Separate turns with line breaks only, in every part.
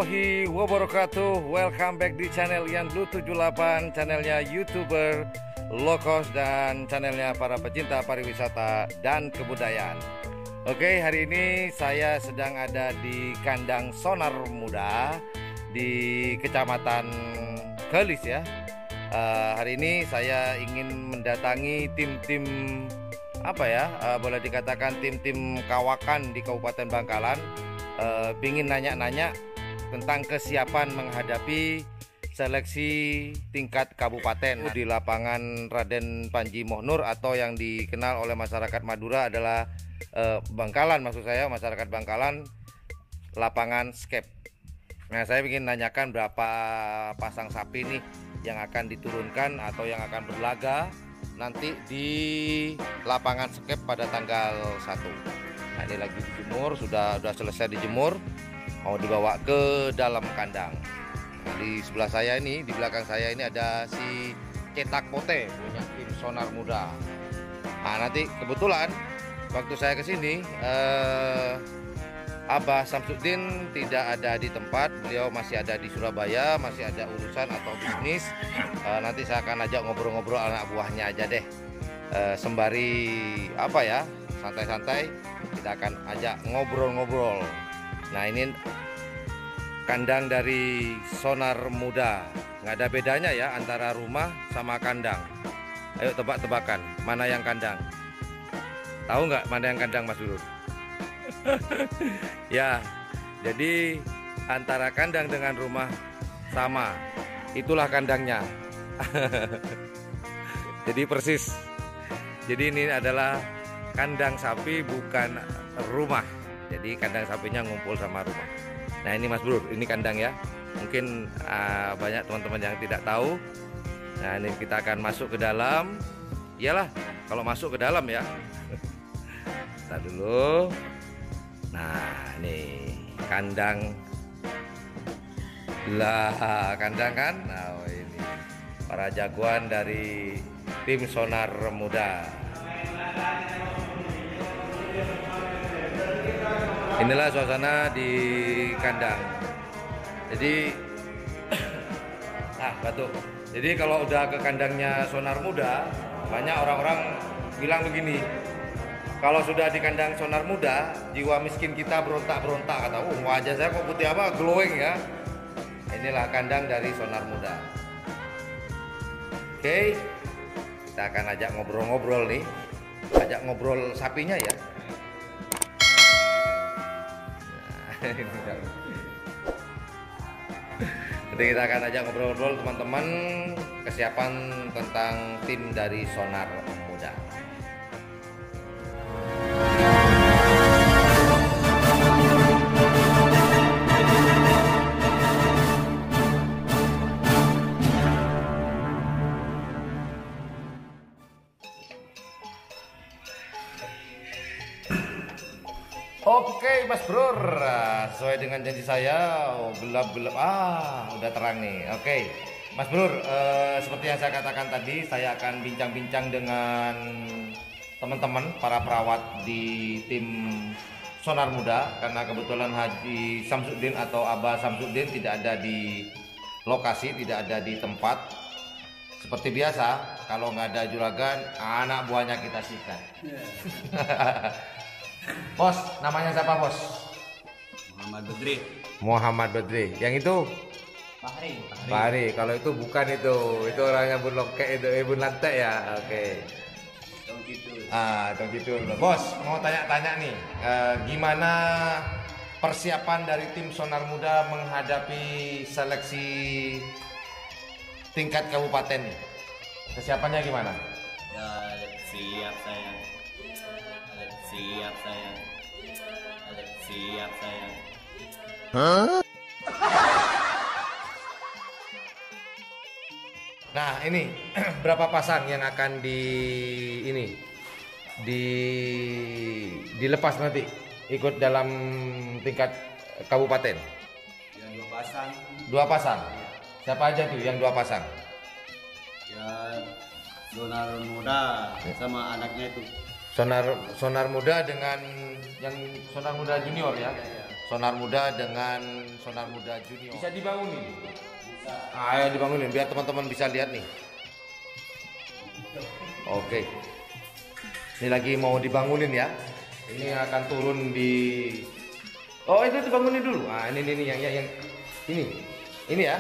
warahmatullahi wabarakatuh. Welcome back di channel Ian Blue 78, channelnya YouTuber low cost dan channelnya para pecinta pariwisata dan kebudayaan. Oke, hari ini saya sedang ada di kandang Sonar Muda di Kecamatan Gelis ya. Hari ini saya ingin mendatangi tim-tim boleh dikatakan tim-tim kawakan di Kabupaten Bangkalan. Ingin nanya-nanya tentang kesiapan menghadapi seleksi tingkat kabupaten di lapangan Raden Panji Mohnur atau yang dikenal oleh masyarakat Madura adalah Bangkalan, maksud saya masyarakat Bangkalan, lapangan skep. Nah, saya ingin nanyakan berapa pasang sapi nih yang akan diturunkan atau yang akan berlaga nanti di lapangan skep pada tanggal 1. Nah, ini lagi dijemur, sudah selesai dijemur, mau dibawa ke dalam kandang. Nah, di sebelah saya ini, di belakang saya ini ada si Cetak Pote punya tim Sonar Muda. Nah, nanti kebetulan waktu saya kesini Abah Samsudin tidak ada di tempat, beliau masih ada di Surabaya, masih ada urusan atau bisnis. Nanti saya akan ajak ngobrol-ngobrol anak buahnya aja deh, sembari santai-santai kita akan ajak ngobrol-ngobrol. Nah, ini kandang dari Sonar Muda, nggak ada bedanya ya antara rumah sama kandang. Ayo tebak-tebakan mana yang kandang? Tahu nggak mana yang kandang, Mas Durun? Ya, jadi antara kandang dengan rumah sama, itulah kandangnya. Jadi persis. Jadi ini adalah kandang sapi, bukan rumah. Jadi kandang sapinya ngumpul sama rumah. Nah, ini Mas Bro, ini kandang ya. Mungkin banyak teman-teman yang tidak tahu. Nah, ini kita akan masuk ke dalam. Iyalah, kalau masuk ke dalam ya. Kita dulu. Nah, ini kandang. Lah, kandang kan? Nah, ini para jagoan dari tim Sonar Muda. Inilah suasana di kandang. Jadi batuk. Jadi kalau udah ke kandangnya Sonar Muda, banyak orang-orang bilang begini. Kalau sudah di kandang Sonar Muda, jiwa miskin kita berontak-berontak, kata, wajah saya kok putih apa, glowing ya. Inilah kandang dari Sonar Muda. Oke, kita akan ajak ngobrol-ngobrol nih. Ajak ngobrol sapinya ya. Nanti kita akan ajak ngobrol-ngobrol teman-teman kesiapan tentang tim dari Sonar Muda. Oke, Mas Bro, sesuai dengan janji saya, gelap-gelap, udah terang nih. Oke, Mas Bro, seperti yang saya katakan tadi, saya akan bincang-bincang dengan teman-teman para perawat di tim Sonar Muda, karena kebetulan Haji Samsudin atau Abah Samsudin tidak ada di lokasi, tidak ada di tempat. Seperti biasa, kalau nggak ada juragan, anak buahnya kita sikat. Bos, namanya siapa, Bos?
Muhammad Badri.
Muhammad Badri. Yang itu?
Fahri.
Kalau itu bukan itu orangnya Bun Lokek itu, Bun Lantek ya. Oke.
Dong gitu.
Dong gitu. Bos, mau tanya-tanya nih, gimana persiapan dari tim Sonar Muda menghadapi seleksi tingkat kabupaten nih? Kesiapannya gimana?
Ya, siap saya. Siap saya.
Nah, ini berapa pasang yang akan dilepas nanti ikut dalam tingkat kabupaten?
Ya, 2 pasang.
2 pasang. Siapa aja tuh yang 2 pasang?
Ya, Sonar Muda sama anaknya itu.
Sonar Muda dengan yang Sonar Muda Junior ya. sonar muda dengan sonar muda junior. Bisa dibangunin?
Bisa.
Ayo dibangunin biar teman-teman bisa lihat nih. Oke. Ini lagi mau dibangunin ya. Ini akan turun di. Oh itu dibangunin dulu. Ah ini yang ini ya.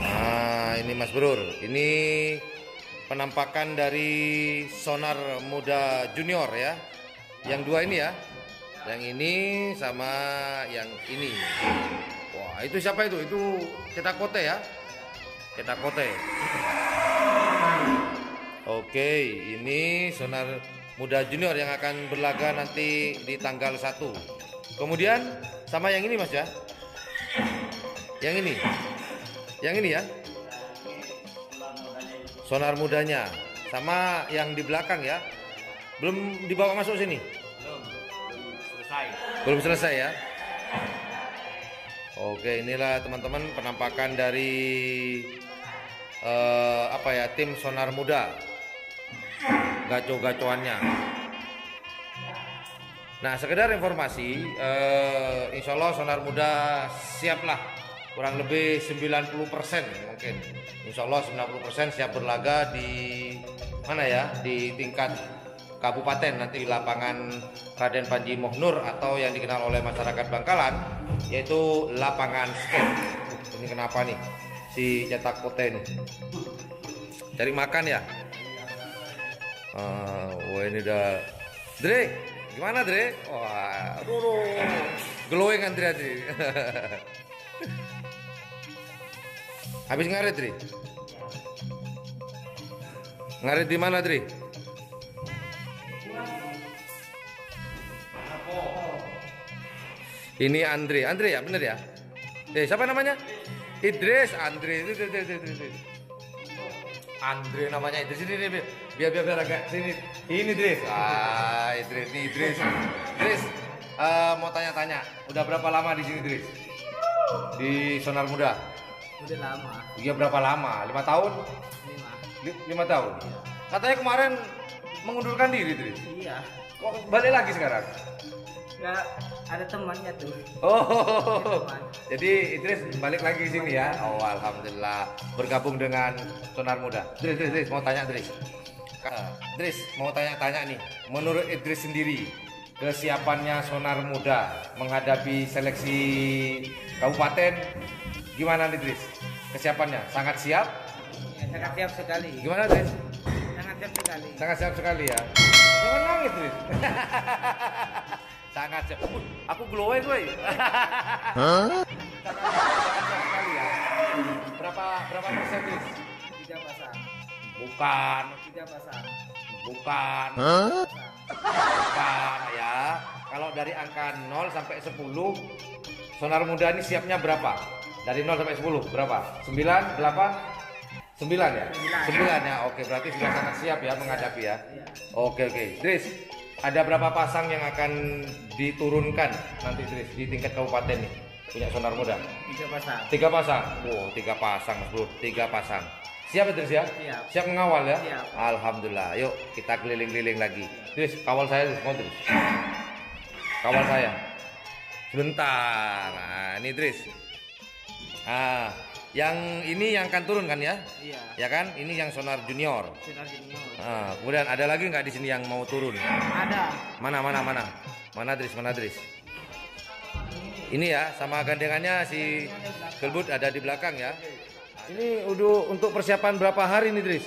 Nah ini Mas Brur. Ini penampakan dari sonar muda junior ya. Yang dua ini ya. Yang ini sama yang ini. Wah itu siapa itu? Itu Cetak Kote ya. Cetak Kote. Oke, ini sonar muda junior yang akan berlaga nanti di tanggal 1. Kemudian sama yang ini Mas ya. Yang ini. Yang ini ya. Sonar mudanya sama yang di belakang ya. Belum dibawa masuk sini. Belum selesai ya. Oke, inilah teman-teman penampakan dari tim sonar muda. Gaco-gacoannya. Nah, sekedar informasi, insya Allah sonar muda siaplah kurang lebih 90% mungkin. Insya Allah 90% siap berlaga di mana ya? Di tingkat kabupaten nanti di lapangan Raden Panji Mohnur atau yang dikenal oleh masyarakat Bangkalan yaitu lapangan skate. Ini kenapa nih si Cetak Kote nih? Cari makan ya? Wah ini udah Dre, gimana Dre? Wah, glowing kan Dre. Habis ngaret Dre? Ngaret di mana Dre? Ini Andre ya, bener ya? Siapa namanya? Idris, Andre. Andre namanya Idris ini biar agak sini. Ini Idris. Idris. Idris, mau tanya-tanya, udah berapa lama di sini Idris? Di Sonar Muda?
Udah lama.
Iya berapa lama? 5 tahun? 5 tahun. Katanya kemarin mengundurkan diri Idris.
Iya.
Kok balik lagi sekarang?
Nggak ada temannya tuh.
Oh, jadi Idris balik lagi di sini ya. Oh, alhamdulillah bergabung dengan Sonar Muda. Idris mau tanya Idris. Idris mau tanya nih. Menurut Idris sendiri, kesiapannya Sonar Muda menghadapi seleksi kabupaten gimana Idris? Kesiapannya sangat siap?
Ya, sangat siap sekali.
Gimana Idris?
Sangat siap sekali.
Sangat siap sekali ya. Jangan nangis Idris. Sangat siap. Aku glowing gue. Sangat sekali ya. Berapa persen Idris?
3 pasang.
Bukan.
3 pasang.
Bukan. Bukan ya. Kalau dari angka 0 sampai 10 Sonar Muda ini siapnya berapa? Dari 0 sampai 10 berapa? 9, 8? 9 ya? 9 ya. Oke, berarti sudah sangat siap ya menghadapi ya. Oke. Idris, ada berapa pasang yang akan diturunkan nanti Idris di tingkat kabupaten nih? Punya Sonar Muda?
3 pasang.
3 pasang. Wow, 3 pasang Mas Bro. 3 pasang. Siap Idris ya?
Siap.
Siap mengawal ya?
Siap.
Alhamdulillah. Yuk kita keliling-keliling lagi. Idris, kawal saya Idris. Kawal saya. Sebentar. Nah, ini Idris. Ah, yang ini yang akan turun kan ya?
Iya.
Ya kan? Ini yang Sonar Junior.
Sonar junior.
Ah, kemudian ada lagi nggak di sini yang mau turun?
Ada.
Mana? Mana Idris? Ini ya, sama gandengannya si Gelbut ada di belakang ya. Ini udah untuk persiapan berapa hari nih Idris?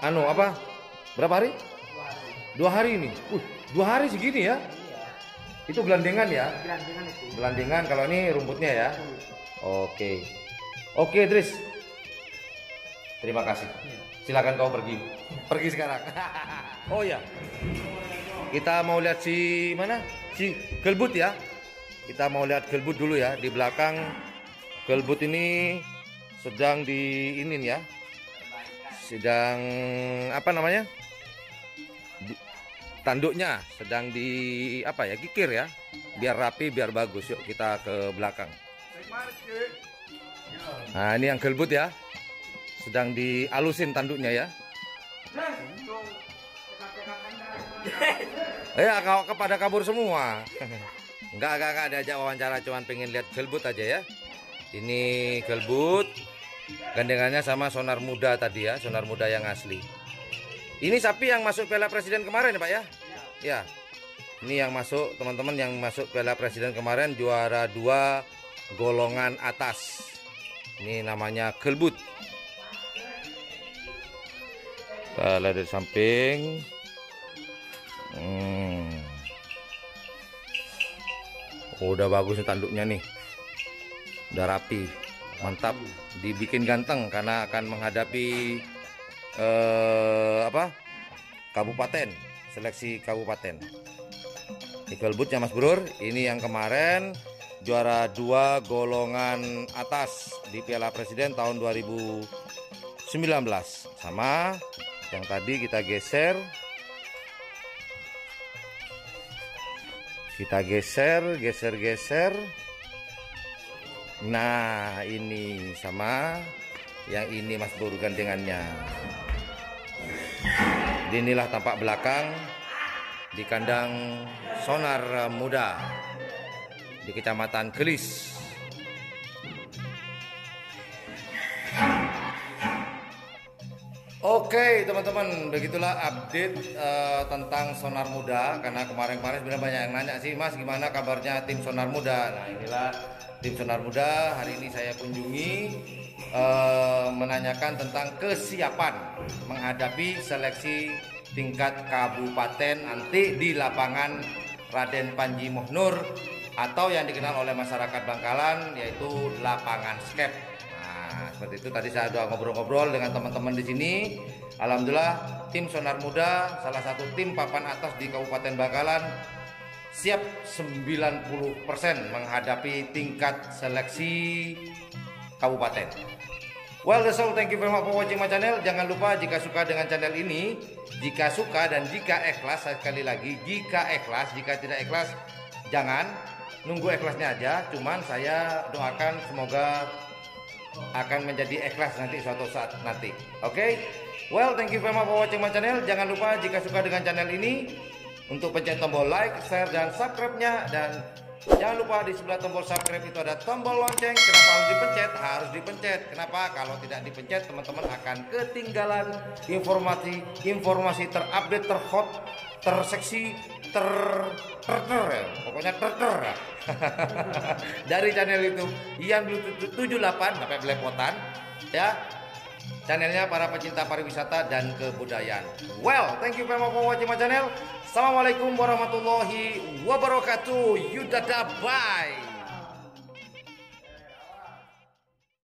Apa? Berapa hari? 2 hari ini. 2 hari segini ya? Itu gelandengan ya?
Gelandengan itu.
Gelandengan, kalau ini rumputnya ya. Oke, Idris. Terima kasih. Silakan kau pergi sekarang. Oh ya, kita mau lihat si mana? Si Gelbut ya. Kita mau lihat Gelbut dulu ya. Di belakang Gelbut ini sedang di ini ya. Sedang apa namanya? Tanduknya sedang di apa ya, kikir ya, biar rapi biar bagus. Yuk kita ke belakang. Nah ini yang Gelbut ya, sedang dialusin tanduknya ya. Ya, kau kepada kabur semua. Enggak diajak wawancara, cuman pengen lihat gelbut aja ya. Ini gelbut, gandengannya sama sonar muda tadi ya, sonar muda yang asli. Ini sapi yang masuk Piala Presiden kemarin ya Pak ya? Ya. Ini yang masuk, teman-teman, yang masuk Piala Presiden kemarin, juara 2 golongan atas. Ini namanya gelbut. Kita lihat dari samping. Oh, udah bagus nih tanduknya nih. Udah rapi, mantap, dibikin ganteng karena akan menghadapi kabupaten, seleksi kabupaten. Ini gelbutnya Mas Brur, ini yang kemarin juara 2 golongan atas di Piala Presiden tahun 2019. Sama yang tadi kita geser. Kita geser. Nah, ini sama yang ini Mas Brur gandengannya. Inilah tampak belakang di kandang sonar muda di Kecamatan Gelis. Oke teman-teman, begitulah update tentang sonar muda. Karena kemarin-kemarin sebenarnya banyak yang nanya sih, Mas gimana kabarnya tim sonar muda. Nah, inilah tim sonar muda. Hari ini saya kunjungi menanyakan tentang kesiapan menghadapi seleksi tingkat kabupaten nanti di lapangan Raden Panji Mohnur atau yang dikenal oleh masyarakat Bangkalan yaitu lapangan skep. Nah, seperti itu tadi saya udah ngobrol-ngobrol dengan teman-teman di sini. Alhamdulillah tim sonar muda, salah satu tim papan atas di Kabupaten Bangkalan, siap 90% menghadapi tingkat seleksi kabupaten. Well, that's all. Thank you very much for watching my channel. Jangan lupa jika suka dengan channel ini, jika suka dan jika ikhlas, sekali lagi, jika ikhlas, jika tidak ikhlas, jangan nunggu ikhlasnya aja. Cuman saya doakan semoga akan menjadi ikhlas nanti suatu saat nanti. Oke? Well, thank you very much for watching my channel. Jangan lupa jika suka dengan channel ini untuk pencet tombol like, share, dan subscribe-nya. Dan jangan lupa di sebelah tombol subscribe itu ada tombol lonceng. Kenapa harus dipencet? Harus dipencet. Kenapa? Kalau tidak dipencet, teman-teman akan ketinggalan informasi terupdate, terhot, terseksi, pokoknya dari channel itu Ian Blue 78 sampai belepotan ya. Channelnya para pecinta pariwisata dan kebudayaan. Well, thank you very much for watching my channel. Assalamualaikum warahmatullahi wabarakatuh. Yudada, bye.